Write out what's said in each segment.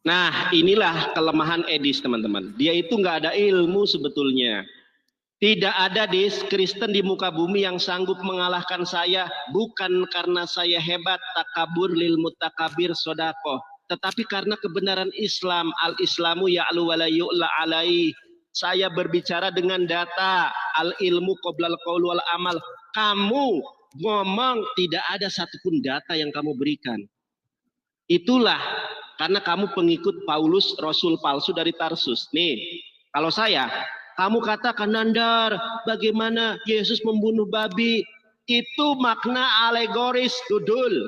Nah, inilah kelemahan Edis, teman-teman. Dia itu nggak ada ilmu sebetulnya. Tidak ada Kristen di muka bumi yang sanggup mengalahkan saya, bukan karena saya hebat, takabur lil mutakabir sodakoh, tetapi karena kebenaran Islam. Al-Islamu ya'lu wa la yu'la alai. Saya berbicara dengan data, al-ilmu qoblal qaul wal amal. Kamu ngomong tidak ada satupun data yang kamu berikan. Itulah karena kamu pengikut Paulus, rasul palsu dari Tarsus. Nih, kalau saya, kamu katakan, Nandar, bagaimana Yesus membunuh babi? Itu makna alegoris, Dudul.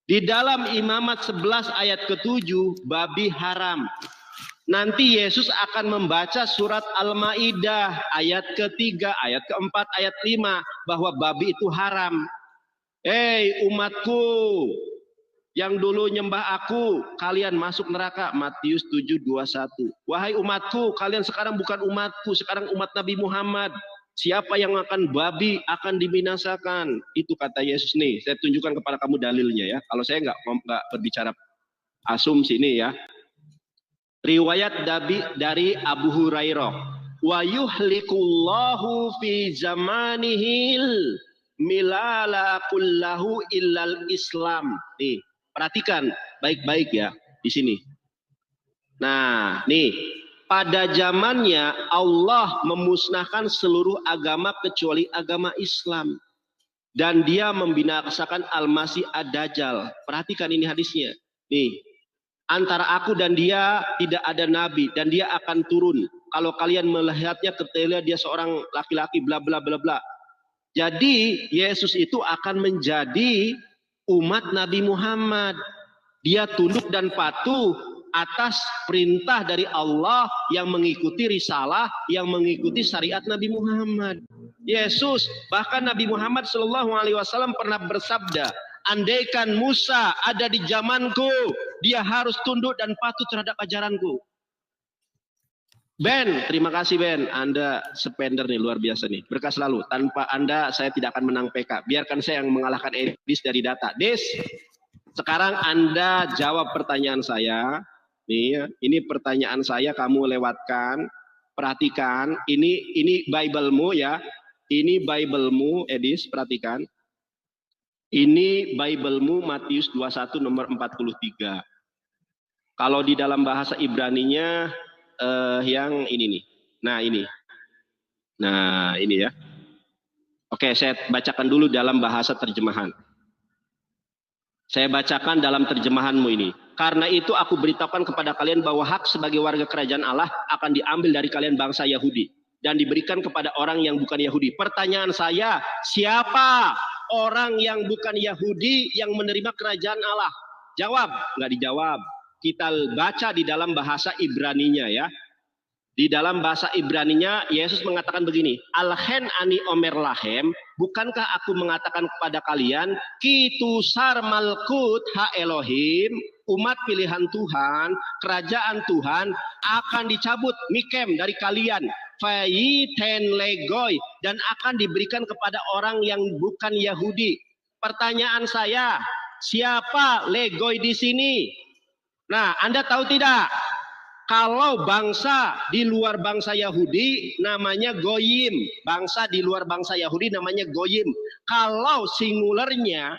Di dalam Imamat 11 ayat ke-7, babi haram. Nanti Yesus akan membaca surat Al-Maidah ayat ke-3, ayat ke-4, ayat 5 bahwa babi itu haram. Hei umatku, yang dulu nyembah aku, kalian masuk neraka. Matius 7:21. Wahai umatku, kalian sekarang bukan umatku, sekarang umat Nabi Muhammad. Siapa yang makan babi akan dibinasakan. Itu kata Yesus nih. Saya tunjukkan kepada kamu dalilnya ya. Kalau saya nggak berbicara asumsi ini ya. Riwayat dari Abu Hurairah. Wa yuhlikullahu fi zamanihil milala kullahu illal Islam. Nih, perhatikan baik-baik ya di sini. Nah, nih, pada zamannya Allah memusnahkan seluruh agama kecuali agama Islam. Dan dia membinasakan Al-Masih Ad-Dajjal. Perhatikan ini hadisnya. Nih, antara aku dan dia tidak ada nabi dan dia akan turun. Kalau kalian melihatnya ketahuilah dia seorang laki-laki bla bla bla bla. Jadi Yesus itu akan menjadi umat Nabi Muhammad. Dia tunduk dan patuh atas perintah dari Allah, yang mengikuti risalah, yang mengikuti syariat Nabi Muhammad. Yesus, bahkan Nabi Muhammad SAW pernah bersabda, andaikan Musa ada di zamanku, dia harus tunduk dan patuh terhadap ajaranku. Ben, terima kasih Ben. Anda spender nih, luar biasa nih. Berkah selalu. Tanpa Anda, saya tidak akan menang PK. Biarkan saya yang mengalahkan Edis dari data. Des, sekarang Anda jawab pertanyaan saya. Nih, ini pertanyaan saya, kamu lewatkan. Perhatikan, ini Bible-mu ya. Ini Bible-mu, Edis, perhatikan. Ini Bible-mu Matius 21 nomor 43. Kalau di dalam bahasa Ibraninya yang ini nih. Nah, ini. Nah, ini ya. Oke, saya bacakan dulu dalam bahasa terjemahan. Saya bacakan dalam terjemahanmu ini. Karena itu aku beritahukan kepada kalian bahwa hak sebagai warga kerajaan Allah akan diambil dari kalian bangsa Yahudi dan diberikan kepada orang yang bukan Yahudi. Pertanyaan saya, siapa orang yang bukan Yahudi yang menerima kerajaan Allah? Jawab, nggak dijawab. Kita baca di dalam bahasa Ibraninya ya. Di dalam bahasa Ibraninya Yesus mengatakan begini, Alhen ani omer lahem, bukankah aku mengatakan kepada kalian, kitusar malkut ha Elohim, umat pilihan Tuhan, kerajaan Tuhan akan dicabut mikem dari kalian, fayiten legoy, dan akan diberikan kepada orang yang bukan Yahudi. Pertanyaan saya, siapa legoy di sini? Nah, Anda tahu tidak? Kalau bangsa di luar bangsa Yahudi namanya goyim. Bangsa di luar bangsa Yahudi namanya goyim. Kalau singularnya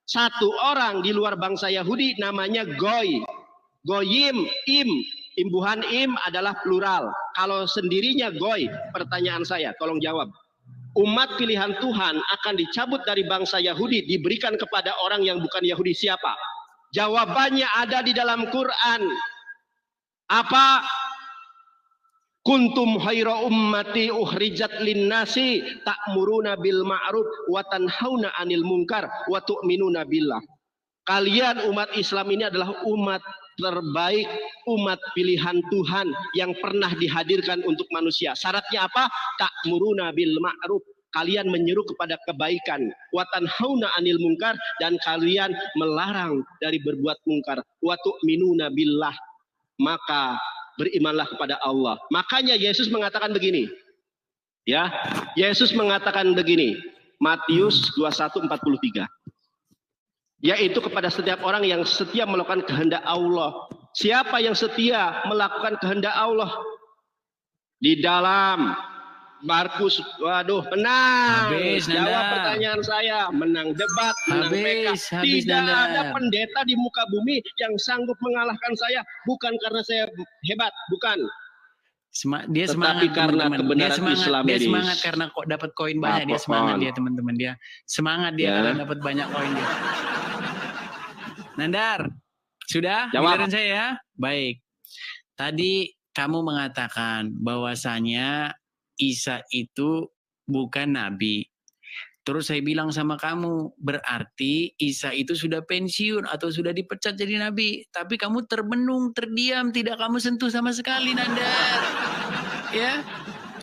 satu orang di luar bangsa Yahudi namanya goy. Goyim, imbuhan im adalah plural. Kalau sendirinya goy, pertanyaan saya, tolong jawab. Umat pilihan Tuhan akan dicabut dari bangsa Yahudi, diberikan kepada orang yang bukan Yahudi. Siapa? Jawabannya ada di dalam Quran. Apa? Kuntum khaira ummati ukhrijat linnasi ta'muruna bil ma'ruf wa tanhauna 'anil munkar wa tu'minuna billah. Kalian umat Islam ini adalah umat terbaik, umat pilihan Tuhan yang pernah dihadirkan untuk manusia. Syaratnya apa? Ta'muruna bil ma'ruf. Kalian menyeru kepada kebaikan, wa tanhauna 'anil munkar, dan kalian melarang dari berbuat mungkar, wa tu'minuna billah. Maka berimanlah kepada Allah. Makanya Yesus mengatakan begini. Ya, Yesus mengatakan begini. Matius 21:43. Yaitu kepada setiap orang yang setia melakukan kehendak Allah. Siapa yang setia melakukan kehendak Allah? Di dalam Markus, waduh, menang. Habis, Jawab Nanda. pertanyaan saya, menang debat, menang PK. Habis, Tidak Nanda. ada pendeta di muka bumi yang sanggup mengalahkan saya, bukan karena saya hebat, bukan. Dia Tetapi semangat, karena teman-teman. kebenaran Dia Islam, semangat karena kok dapat koin banyak. Dia semangat, dia teman-teman. Dia semangat dia karena dapat banyak koin dia. Nandar, sudah giliran saya ya. Baik. Tadi kamu mengatakan bahwasanya Isa itu bukan nabi. Terus saya bilang sama kamu, berarti Isa itu sudah pensiun atau sudah dipecat jadi nabi. Tapi kamu termenung, terdiam, tidak kamu sentuh sama sekali, Nandar. Ya,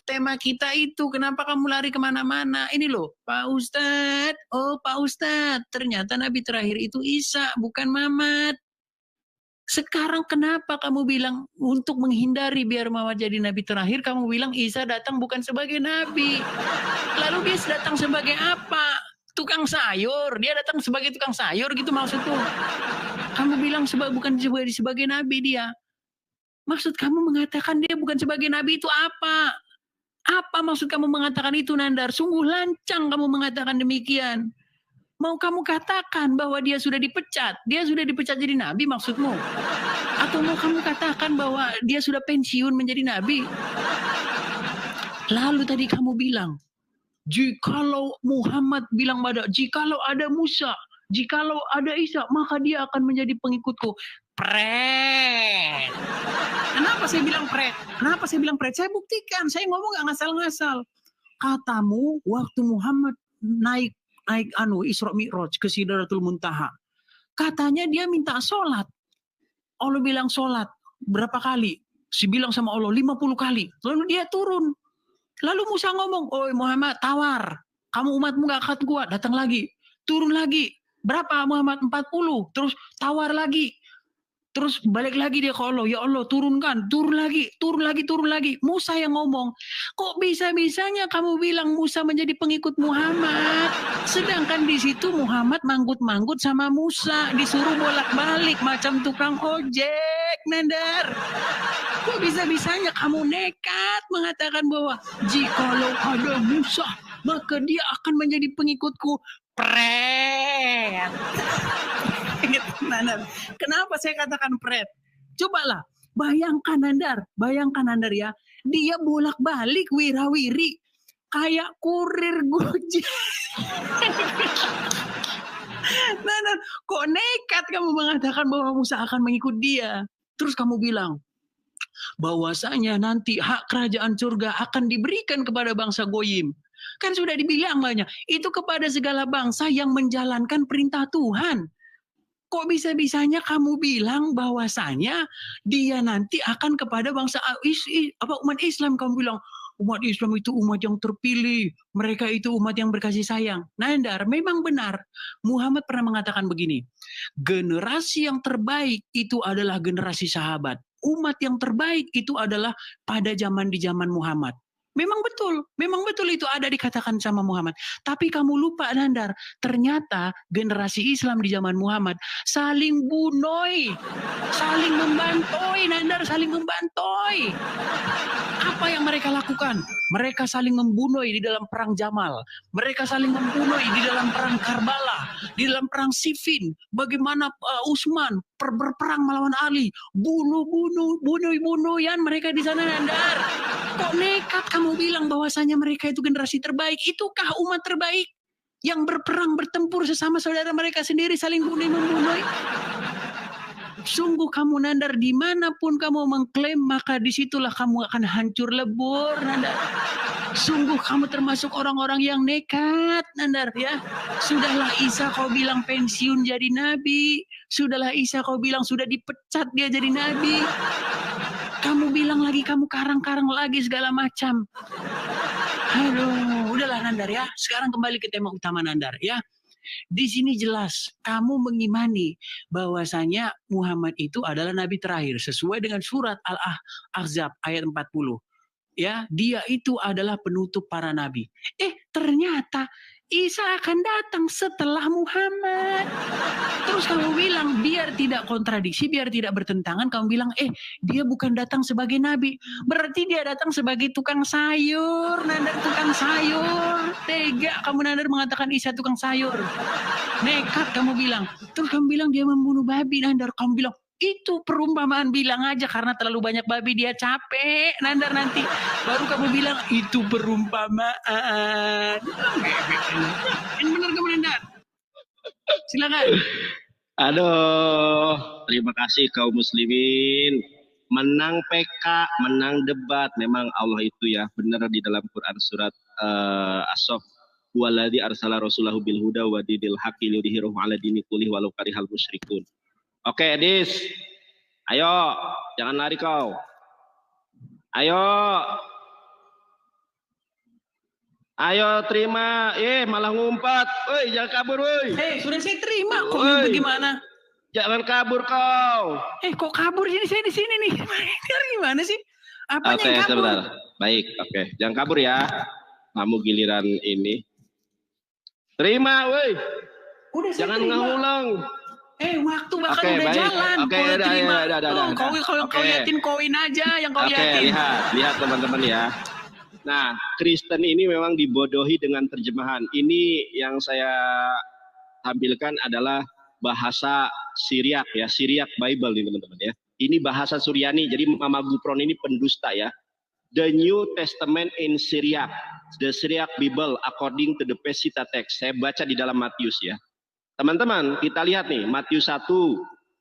tema kita itu, kenapa kamu lari kemana-mana? Ini loh, Pak Ustadz. Oh, Pak Ustadz, ternyata nabi terakhir itu Isa, bukan Mamat. Sekarang kenapa kamu bilang untuk menghindari biar Muhammad jadi nabi terakhir, kamu bilang Isa datang bukan sebagai nabi. Lalu dia datang sebagai apa? Tukang sayur. Dia datang sebagai tukang sayur gitu maksudku. Kamu bilang bukan sebagai nabi dia. Maksud kamu mengatakan dia bukan sebagai nabi itu apa? Apa maksud kamu mengatakan itu, Nandar? Sungguh lancang kamu mengatakan demikian. Mau kamu katakan bahwa dia sudah dipecat? Dia sudah dipecat jadi nabi maksudmu? Atau mau kamu katakan bahwa dia sudah pensiun menjadi nabi? Lalu tadi kamu bilang, jikalau Muhammad bilang pada, jikalau ada Musa, jikalau ada Isa, maka dia akan menjadi pengikutku. Pret. Kenapa saya bilang pret? Kenapa saya bilang pret? Saya buktikan, saya ngomong gak ngasal-ngasal. Katamu waktu Muhammad naik Isra Mi'raj ke Sidratul Muntaha. Katanya dia minta sholat. Allah bilang sholat. Berapa kali? Si bilang sama Allah 50 kali. Lalu dia turun. Lalu Musa ngomong, "Oi Muhammad, tawar. Kamu umatmu gak akan kuat, datang lagi." Turun lagi. Berapa Muhammad? 40. Terus tawar lagi. Terus balik lagi dia ke Allah, ya Allah turunkan, turun lagi. Musa yang ngomong, kok bisa-bisanya kamu bilang Musa menjadi pengikut Muhammad? Sedangkan di situ Muhammad manggut-manggut sama Musa, disuruh bolak-balik macam tukang ojek, Nandar. Kok bisa-bisanya kamu nekat mengatakan bahwa jikalau ada Musa, maka dia akan menjadi pengikutku? Pret. Nandar. Kenapa saya katakan pret? Cobalah, bayangkan Nandar ya. Dia bolak-balik wirawiri kayak kurir Gojek. Nandar, kok nekat kamu mengatakan bahwa Musa akan mengikut dia? Terus kamu bilang bahwasanya nanti hak kerajaan surga akan diberikan kepada bangsa Goyim. Kan sudah dibilang banyak, itu kepada segala bangsa yang menjalankan perintah Tuhan. Kok bisa-bisanya kamu bilang bahwasanya dia nanti akan kepada bangsa umat Islam? Kamu bilang umat Islam itu umat yang terpilih, mereka itu umat yang berkasih sayang. Nandar, memang benar. Muhammad pernah mengatakan begini, generasi yang terbaik itu adalah generasi sahabat. Umat yang terbaik itu adalah pada di zaman Muhammad. Memang betul itu ada dikatakan sama Muhammad. Tapi kamu lupa, Nandar, ternyata generasi Islam di zaman Muhammad saling bunoi, saling membantoi, Nandar, saling membantoi. Apa yang mereka lakukan? Mereka saling membunuh di dalam perang Jamal. Mereka saling membunuh di dalam perang Karbala, di dalam perang Siffin. Bagaimana Utsman berperang melawan Ali, bunuh-bunuh-yan mereka di sana, Nandar. Kok nekat kamu bilang bahwasanya mereka itu generasi terbaik? Itukah umat terbaik yang berperang bertempur sesama saudara mereka sendiri saling bunuh-membunuh? Sungguh kamu, Nandar, dimanapun kamu mengklaim, maka disitulah kamu akan hancur lebur, Nandar. Sungguh kamu termasuk orang-orang yang nekat, Nandar, ya. Sudahlah Isa kau bilang pensiun jadi nabi. Sudahlah Isa kau bilang sudah dipecat dia jadi nabi. Kamu bilang lagi, kamu karang-karang lagi segala macam. Aduh, udahlah Nandar ya. Sekarang kembali ke tema utama, Nandar ya. Di sini jelas kamu mengimani bahwasanya Muhammad itu adalah nabi terakhir sesuai dengan surat Al-Ahzab ayat 40. Ya, dia itu adalah penutup para nabi. Ternyata Isa akan datang setelah Muhammad. Terus kamu bilang biar tidak kontradiksi, biar tidak bertentangan, kamu bilang dia bukan datang sebagai nabi. Berarti dia datang sebagai tukang sayur, Nandar tukang sayur. Tega kamu Nandar mengatakan Isa tukang sayur. Nekat kamu bilang. Terus kamu bilang dia membunuh babi, Nandar. Kamu bilang itu perumpamaan, bilang aja karena terlalu banyak babi dia capek, Nandar nanti. Baru kamu bilang itu perumpamaan. Yang benar kamu Nandar. Silakan. Aduh, terima kasih kaum muslimin. Menang PK, menang debat. Memang Allah itu ya benar di dalam Quran surat As-Saff. Waladzi arsala rasulahu bil huda wa dinil haqqi liyudhhirahu 'ala dini kullihi walau karihal musyrikun. Oke, Edis. Ayo, jangan lari kau. Ayo. Ayo terima. Malah ngumpat. Woi, jangan kabur, woi. Sudah saya terima. Kok bagaimana? Jangan kabur kau. Kok kabur ini? Saya di sini nih. Gimana sih? Apanya yang kabur? Sebentar. Baik, oke. Jangan kabur ya. Kamu giliran ini. Terima, woi. Jangan ngulang. Waktu bahkan udah baik. jalan. Kalau terima. Kalau kau liatin koin aja yang kau liatin. Lihat teman-teman ya. Nah, Kristen ini memang dibodohi dengan terjemahan. Ini yang saya tampilkan adalah bahasa Syriak ya, Syriak Bible nih teman-teman ya. Ini bahasa Suryani, jadi Mama Gupron ini pendusta ya. The New Testament in Syriac, the Syriac Bible according to the Peshitta text. Saya baca di dalam Matius ya. Teman-teman, kita lihat nih Matius 1.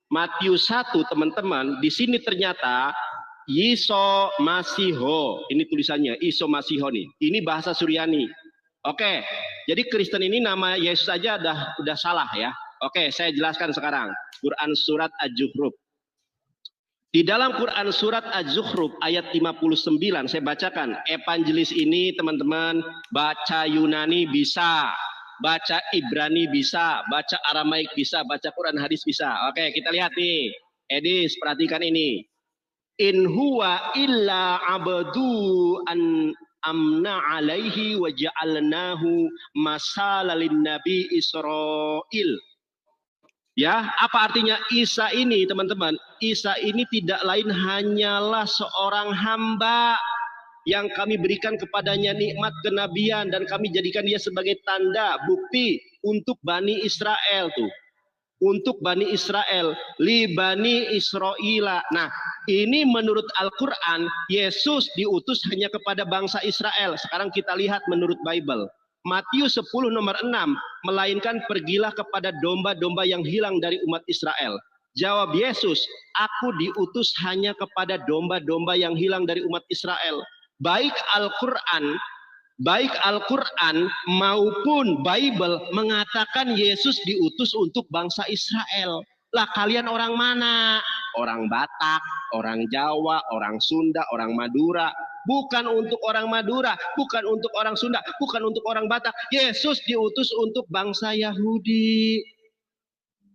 Matius 1 teman-teman, di sini ternyata Iso Masiho, ini tulisannya Iso Masiho nih. Ini bahasa Suryani. Oke, jadi Kristen ini nama Yesus aja udah salah ya. Oke, saya jelaskan sekarang. Quran surat Az-Zukhruf. Di dalam Quran surat Az-Zukhruf ayat 59 saya bacakan. Evangelis ini teman-teman baca Yunani bisa, baca Ibrani bisa, baca Aramaik bisa, baca Quran hadis bisa. Oke, kita lihat nih. Edis, perhatikan ini. In huwa illa abdu an amna alaihi wa ja'alnahu masalalin nabi Israel. Ya, apa artinya Isa ini teman-teman? Isa ini tidak lain hanyalah seorang hamba yang kami berikan kepadanya nikmat kenabian dan kami jadikan dia sebagai tanda bukti untuk Bani Israel tuh. Untuk Bani Israel, li Bani Israila. Nah, ini menurut Al-Quran, Yesus diutus hanya kepada bangsa Israel. Sekarang kita lihat menurut Bible. Matius 10 nomor 6, melainkan pergilah kepada domba-domba yang hilang dari umat Israel. Jawab Yesus, aku diutus hanya kepada domba-domba yang hilang dari umat Israel. Baik Al-Quran maupun Bible mengatakan Yesus diutus untuk bangsa Israel. Lah kalian orang mana? Orang Batak, orang Jawa, orang Sunda, orang Madura. Bukan untuk orang Madura, bukan untuk orang Sunda, bukan untuk orang Batak. Yesus diutus untuk bangsa Yahudi.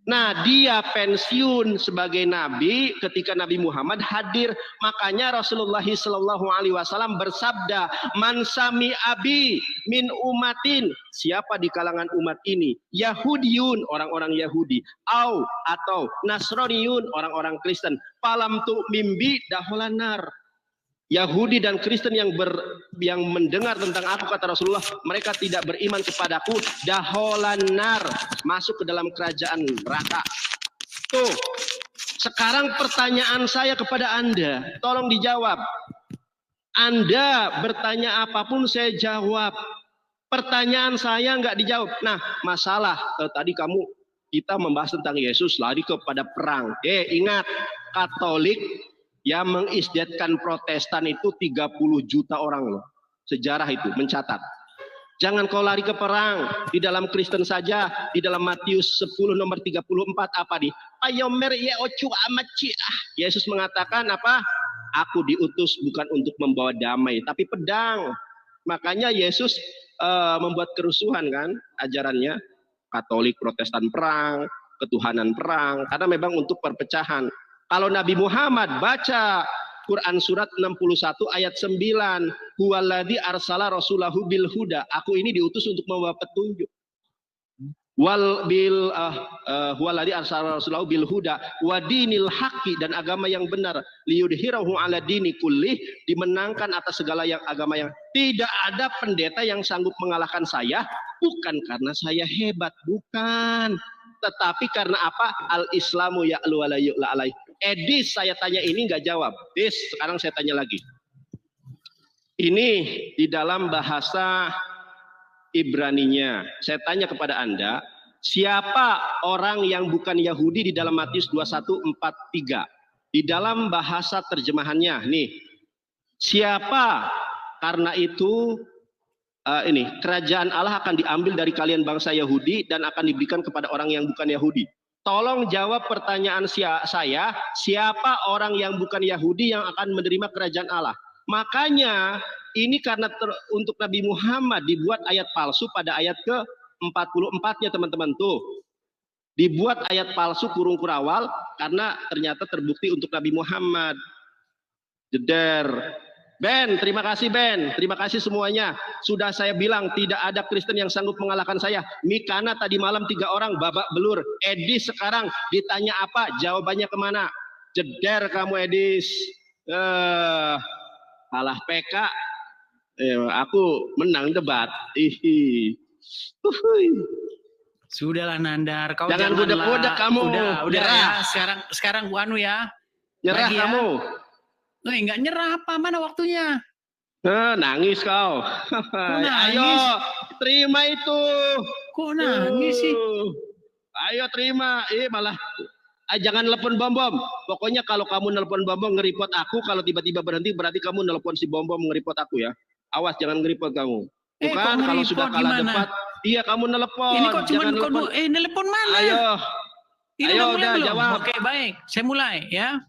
Nah, dia pensiun sebagai nabi ketika Nabi Muhammad hadir. Makanya Rasulullah SAW bersabda, "Man sami abi min umatin." Siapa di kalangan umat ini? Yahudiyun, orang-orang Yahudi. Atau Nasroniyun, orang-orang Kristen. Falam tu mimbi daholanar. Yahudi dan Kristen yang mendengar tentang aku, kata Rasulullah, mereka tidak beriman kepadaku, daholanar, masuk ke dalam kerajaan neraka. Tuh, sekarang pertanyaan saya kepada Anda, tolong dijawab. Anda bertanya apapun saya jawab. Pertanyaan saya nggak dijawab. Nah, masalah tadi kita membahas tentang Yesus lari kepada perang. Ingat, Katolik yang mengisdatkan Protestan itu 30 juta orang loh. Sejarah itu mencatat. Jangan kau lari ke perang. Di dalam Kristen saja, di dalam Matius 10 nomor 34 apa nih? Ayomer ye ocu amaci. Yesus mengatakan apa? Aku diutus bukan untuk membawa damai, tapi pedang. Makanya Yesus membuat kerusuhan kan ajarannya. Katolik, Protestan perang, ketuhanan perang, karena memang untuk perpecahan. Kalau Nabi Muhammad baca Quran surat 61 ayat 9, huwaladzi arsala rasulahu bil huda. Aku ini diutus untuk membawa petunjuk. Wal bil huwaladzi arsala rasulahu bil huda wa dinil haqqi, dan agama yang benar, liyudhhirahu ala dini kullih, dimenangkan atas segala yang agama yang. Tidak ada pendeta yang sanggup mengalahkan saya, bukan karena saya hebat, bukan, tetapi karena apa? Al Islamu ya'lu wa la yu'la alaih. Edis, saya tanya ini nggak jawab. Dis, sekarang saya tanya lagi. Ini di dalam bahasa Ibraninya. Saya tanya kepada Anda, siapa orang yang bukan Yahudi di dalam Matius 21:43? Di dalam bahasa terjemahannya, nih. Siapa? Karena itu ini kerajaan Allah akan diambil dari kalian bangsa Yahudi dan akan diberikan kepada orang yang bukan Yahudi. Tolong jawab pertanyaan saya, siapa orang yang bukan Yahudi yang akan menerima kerajaan Allah? Makanya ini karena untuk Nabi Muhammad dibuat ayat palsu pada ayat ke-44-nya teman-teman tuh. Dibuat ayat palsu kurung kurawal karena ternyata terbukti untuk Nabi Muhammad. Jeder. Ben, terima kasih Ben. Terima kasih semuanya. Sudah saya bilang tidak ada Kristen yang sanggup mengalahkan saya. Mikana tadi malam 3 orang babak belur. Edis sekarang ditanya apa? Jawabannya kemana? Jeder kamu Edis. Kalah PK. Aku menang debat. Sudahlah Nandar, kau jangan budak-budak kamu. Udah ya. Sekarang gua ya. Nyerah lagi kamu. Ya. Enggak nyerah apa? Mana waktunya? Nangis kau. Ayo, terima itu. Kok nangis sih? Ayo terima. Malah jangan telepon bom-bom. Pokoknya kalau kamu nelpon bom-bom ngeripot aku, kalau tiba-tiba berhenti berarti kamu nelpon si bom-bom ngeripot aku ya. Awas jangan ngeripot kamu. Bukan kalau sudah kalah debat. Iya kamu nelepon. Ini kok cuma nelepon mana? Ayo udah jawab. Oke baik, saya mulai ya.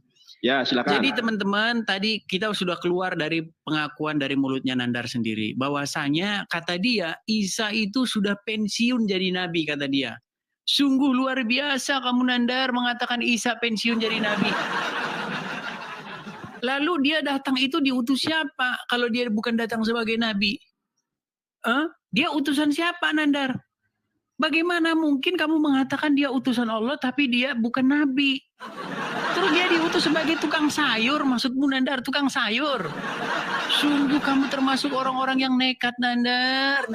Ya silakan. Jadi teman-teman tadi kita sudah keluar dari pengakuan dari mulutnya Nandar sendiri. Bahwasanya kata dia Isa itu sudah pensiun jadi nabi kata dia. Sungguh luar biasa kamu Nandar mengatakan Isa pensiun jadi nabi. Lalu dia datang itu diutus siapa kalau dia bukan datang sebagai nabi? Dia utusan siapa Nandar? Bagaimana mungkin kamu mengatakan dia utusan Allah tapi dia bukan nabi? Terus dia diutus sebagai tukang sayur, maksudmu Nandar tukang sayur? Sungguh kamu termasuk orang-orang yang nekat Nandar.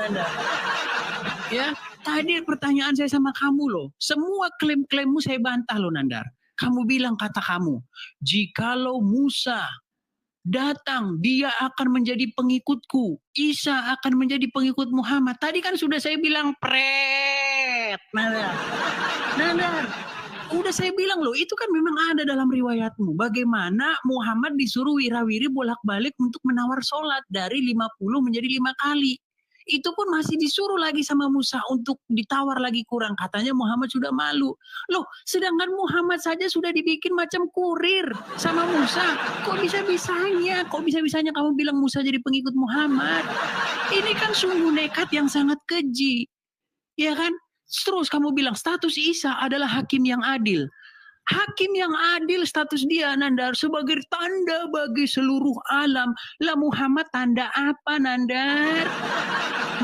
Ya, tadi pertanyaan saya sama kamu loh. Semua klaim-klaimmu saya bantah loh Nandar. Kamu bilang kata kamu, jikalau Musa datang, dia akan menjadi pengikutku. Isa akan menjadi pengikut Muhammad. Tadi kan sudah saya bilang pret. Nandar. Udah saya bilang loh, itu kan memang ada dalam riwayatmu. Bagaimana Muhammad disuruh wirawiri bolak-balik untuk menawar sholat dari 50 menjadi 5 kali. Itu pun masih disuruh lagi sama Musa untuk ditawar lagi kurang. Katanya Muhammad sudah malu. Loh, sedangkan Muhammad saja sudah dibikin macam kurir sama Musa. Kok bisa-bisanya kamu bilang Musa jadi pengikut Muhammad? Ini kan sungguh nekat yang sangat keji. Ya kan? Terus kamu bilang status Isa adalah hakim yang adil. Hakim yang adil status dia Nandar sebagai tanda bagi seluruh alam. Lah Muhammad tanda apa Nandar?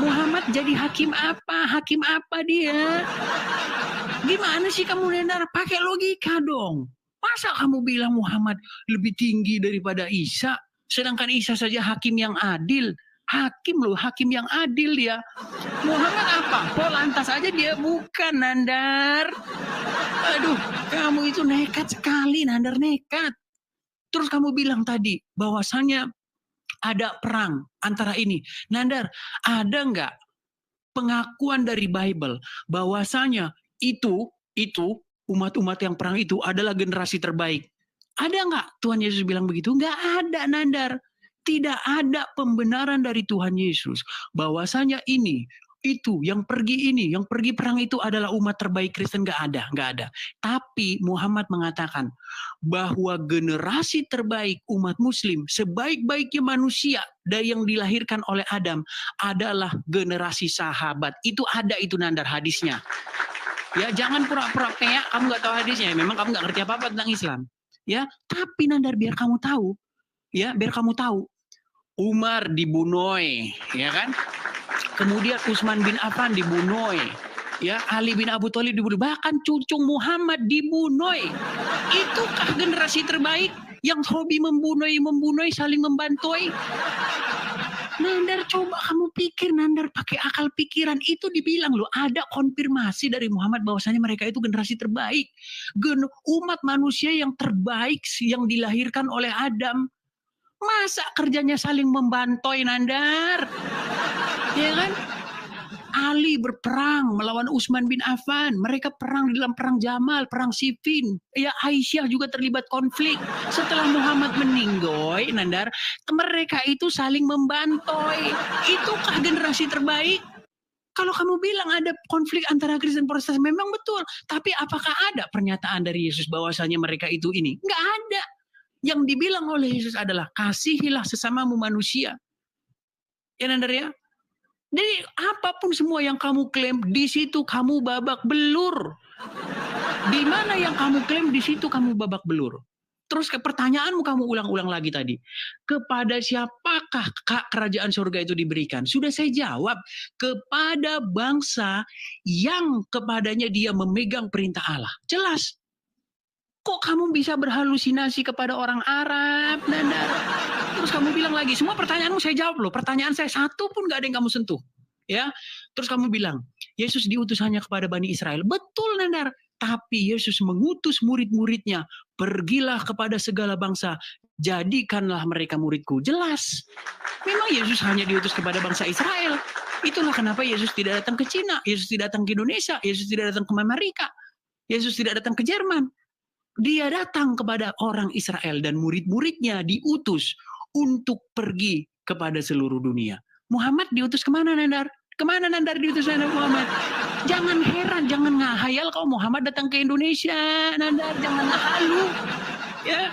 Muhammad jadi hakim apa? Hakim apa dia? Gimana sih kamu Nandar? Pakai logika dong. Masa kamu bilang Muhammad lebih tinggi daripada Isa? Sedangkan Isa saja hakim yang adil. Hakim loh, hakim yang adil dia. Muhammad apa? Polantas aja dia bukan Nandar. Aduh, kamu itu nekat sekali Nandar, nekat. Terus kamu bilang tadi bahwasanya ada perang antara ini. Nandar, ada nggak pengakuan dari Bible bahwasanya itu umat-umat yang perang itu adalah generasi terbaik? Ada nggak Tuhan Yesus bilang begitu? Nggak ada Nandar. Tidak ada pembenaran dari Tuhan Yesus bahwasanya yang pergi perang itu adalah umat terbaik Kristen. Nggak ada. Tapi Muhammad mengatakan bahwa generasi terbaik umat Muslim, sebaik-baiknya manusia dari yang dilahirkan oleh Adam adalah generasi sahabat. Itu ada itu Nandar hadisnya. Ya jangan pura-pura kayak kamu nggak tahu hadisnya. Memang kamu nggak ngerti apa-apa tentang Islam. Ya, tapi Nandar biar kamu tahu. Umar dibunuh, ya kan? Kemudian Utsman bin Affan dibunuh, ya, Ali bin Abu Thalib dibunuh, bahkan cucu Muhammad dibunuh. Itukah generasi terbaik yang hobi membunuh, saling membantui? Nandar, coba kamu pikir, Nandar, pakai akal pikiran. Itu dibilang loh, ada konfirmasi dari Muhammad bahwasanya mereka itu generasi terbaik, umat manusia yang terbaik yang dilahirkan oleh Adam. Masa kerjanya saling membantoi, Nandar? Ya kan? Ali berperang melawan Utsman bin Affan. Mereka perang dalam perang Jamal, perang Siffin. Ya, Aisyah juga terlibat konflik. Setelah Muhammad meninggal, Nandar, mereka itu saling membantoi. Itukah generasi terbaik? Kalau kamu bilang ada konflik antara Kristen dan Protestan, memang betul. Tapi apakah ada pernyataan dari Yesus bahwasanya mereka itu ini? Nggak ada. Yang dibilang oleh Yesus adalah kasihilah sesamamu manusia. Ya, Nandar, ya? Jadi apapun semua yang kamu klaim, di situ kamu babak belur. Di mana yang kamu klaim, di situ kamu babak belur. Terus ke pertanyaanmu kamu ulang-ulang lagi tadi. Kepada siapakah kerajaan surga itu diberikan? Sudah saya jawab. Kepada bangsa yang kepadanya dia memegang perintah Allah. Jelas. Kok kamu bisa berhalusinasi kepada orang Arab, Nandar? Terus kamu bilang lagi, semua pertanyaanmu saya jawab loh. Pertanyaan saya satu pun gak ada yang kamu sentuh. Ya, terus kamu bilang, Yesus diutus hanya kepada Bani Israel. Betul, Nandar. Tapi Yesus mengutus murid-muridnya. Pergilah kepada segala bangsa. Jadikanlah mereka muridku. Jelas. Memang Yesus hanya diutus kepada bangsa Israel. Itulah kenapa Yesus tidak datang ke Cina. Yesus tidak datang ke Indonesia. Yesus tidak datang ke Amerika. Yesus tidak datang ke Jerman. Dia datang kepada orang Israel dan murid-muridnya diutus untuk pergi kepada seluruh dunia. Muhammad diutus kemana, Nandar? Kemana, Nandar, diutus Muhammad? Jangan heran, jangan ngahayal kalau Muhammad datang ke Indonesia, Nandar. Jangan ngahalu. Ya,